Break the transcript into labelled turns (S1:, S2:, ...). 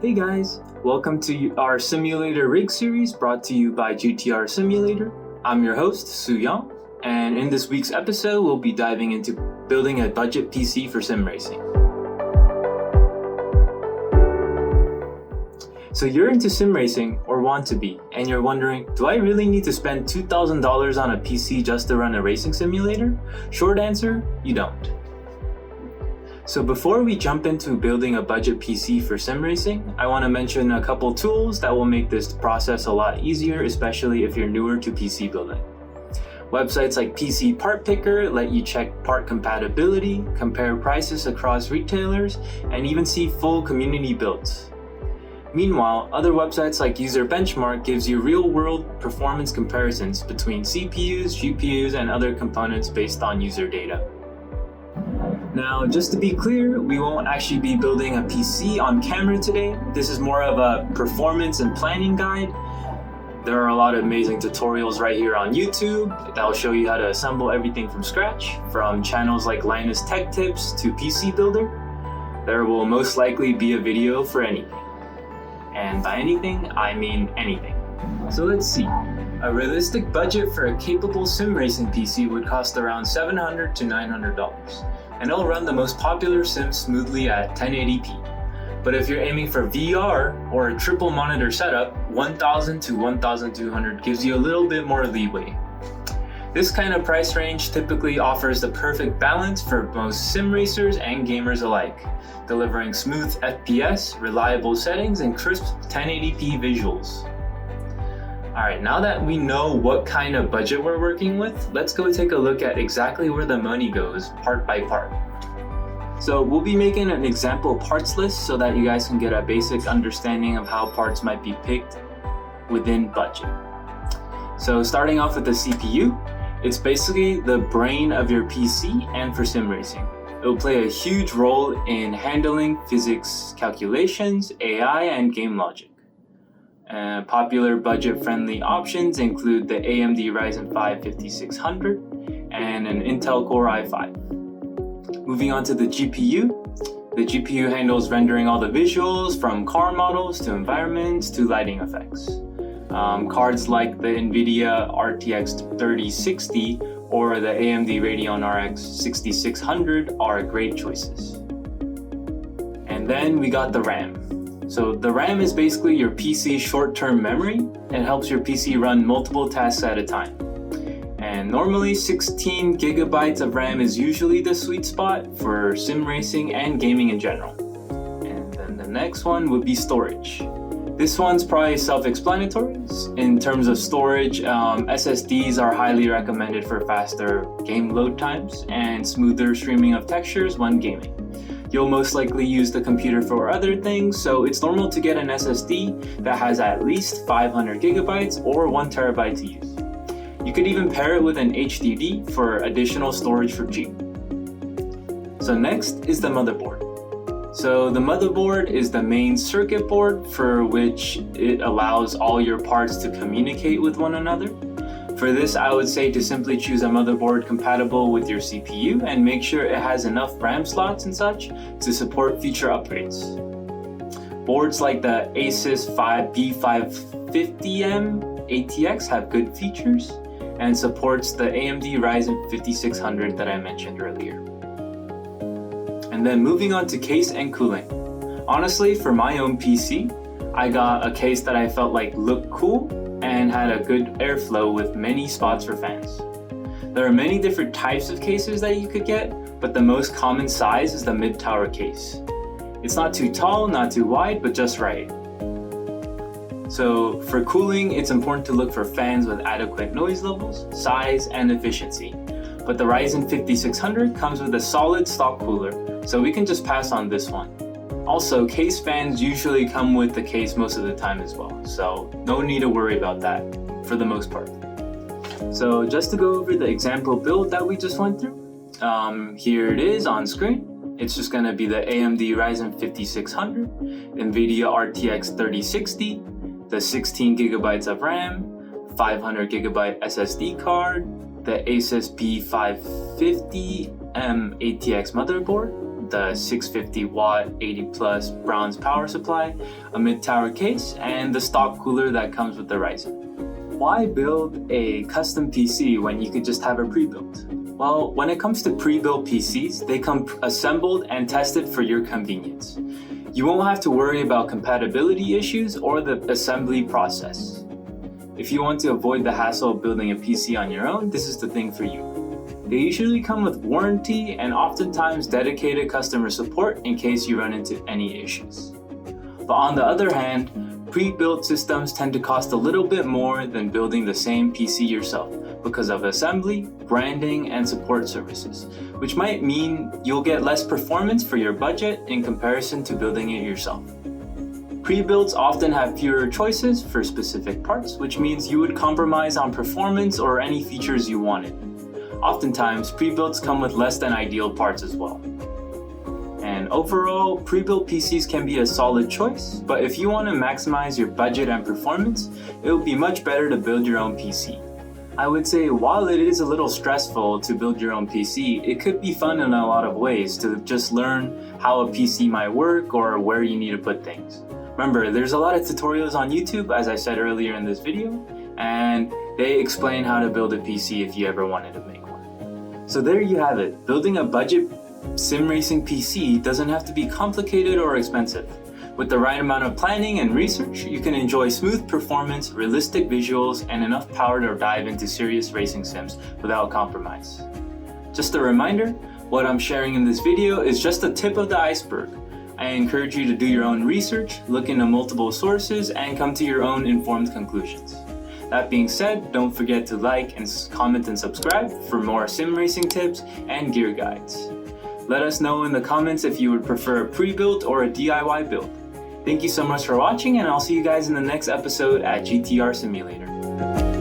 S1: Hey guys, welcome to our simulator rig series brought to you by GTR Simulator. I'm your host, Soo-young, and in this week's episode we'll be diving into building a budget PC for sim racing. So you're into sim racing, or want to be, and you're wondering, do I really need to spend $2,000 on a PC just to run a racing simulator? Short answer, you don't. So before we jump into building a budget PC for sim racing, I want to mention a couple tools that will make this process a lot easier, especially if you're newer to PC building. Websites like PC Part Picker let you check part compatibility, compare prices across retailers, and even see full community builds. Meanwhile, other websites like User Benchmark gives you real-world performance comparisons between CPUs, GPUs, and other components based on user data. Now, just to be clear, we won't actually be building a PC on camera today. This is more of a performance and planning guide. There are a lot of amazing tutorials right here on YouTube that will show you how to assemble everything from scratch, from channels like Linus Tech Tips to PC Builder. There will most likely be a video for anything. And by anything, I mean anything. So let's see. A realistic budget for a capable sim racing PC would cost around $700 to $900. And it'll run the most popular sims smoothly at 1080p. But if you're aiming for VR or a triple monitor setup, $1,000 to $1,200 gives you a little bit more leeway. This kind of price range typically offers the perfect balance for most sim racers and gamers alike, delivering smooth FPS, reliable settings, and crisp 1080p visuals. Alright, now that we know what kind of budget we're working with, let's go take a look at exactly where the money goes, part by part. So we'll be making an example parts list so that you guys can get a basic understanding of how parts might be picked within budget. So starting off with the CPU, it's basically the brain of your PC and for sim racing. It will play a huge role in handling physics calculations, AI, and game logic. Popular budget-friendly options include the AMD Ryzen 5 5600 and an Intel Core i5. Moving on to the GPU handles rendering all the visuals from car models to environments to lighting effects. Cards like the NVIDIA RTX 3060 or the AMD Radeon RX 6600 are great choices. And then we got the RAM. So the RAM is basically your PC's short-term memory and helps your PC run multiple tasks at a time. And normally 16 gigabytes of RAM is usually the sweet spot for sim racing and gaming in general. And then the next one would be storage. This one's probably self-explanatory. In terms of storage, SSDs are highly recommended for faster game load times and smoother streaming of textures when gaming. You'll most likely use the computer for other things, so it's normal to get an SSD that has at least 500 gigabytes or 1 terabyte to use. You could even pair it with an HDD for additional storage for cheap. So next is the motherboard. So the motherboard is the main circuit board for which it allows all your parts to communicate with one another. For this, I would say to simply choose a motherboard compatible with your CPU and make sure it has enough RAM slots and such to support future upgrades. Boards like the Asus B550M ATX have good features and supports the AMD Ryzen 5600 that I mentioned earlier. And then moving on to case and cooling. Honestly, for my own PC, I got a case that I felt like looked cool and had a good airflow with many spots for fans. There are many different types of cases that you could get, but the most common size is the mid-tower case. It's not too tall, not too wide, but just right. So for cooling, it's important to look for fans with adequate noise levels, size, and efficiency. But the Ryzen 5600 comes with a solid stock cooler, so we can just pass on this one. Also, case fans usually come with the case most of the time as well, so no need to worry about that for the most part. So just to go over the example build that we just went through, here it is on screen. It's just going to be the AMD Ryzen 5600, NVIDIA RTX 3060, the 16 gigabytes of RAM, 500 gigabyte SSD card, the Asus B550M ATX motherboard, the 650 watt 80 plus bronze power supply, a mid-tower case, and the stock cooler that comes with the riser. Why build a custom PC when you could just have it pre-built? Well, when it comes to pre-built PCs, they come assembled and tested for your convenience. You won't have to worry about compatibility issues or the assembly process. If you want to avoid the hassle of building a PC on your own, this is the thing for you. They usually come with warranty and oftentimes dedicated customer support in case you run into any issues. But on the other hand, pre-built systems tend to cost a little bit more than building the same PC yourself because of assembly, branding, and support services, which might mean you'll get less performance for your budget in comparison to building it yourself. Pre-builds often have fewer choices for specific parts, which means you would compromise on performance or any features you wanted. Oftentimes, pre-builds come with less than ideal parts as well. And overall, pre-built PCs can be a solid choice, but if you want to maximize your budget and performance, it would be much better to build your own PC. I would say while it is a little stressful to build your own PC, it could be fun in a lot of ways to just learn how a PC might work or where you need to put things. Remember, there's a lot of tutorials on YouTube, as I said earlier in this video, and they explain how to build a PC if you ever wanted to make one. So there you have it. Building a budget sim racing PC doesn't have to be complicated or expensive. With the right amount of planning and research, you can enjoy smooth performance, realistic visuals, and enough power to dive into serious racing sims without compromise. Just a reminder, what I'm sharing in this video is just the tip of the iceberg. I encourage you to do your own research, look into multiple sources, and come to your own informed conclusions. That being said, don't forget to like and comment and subscribe for more sim racing tips and gear guides. Let us know in the comments if you would prefer a pre-built or a DIY build. Thank you so much for watching, and I'll see you guys in the next episode at GTR Simulator.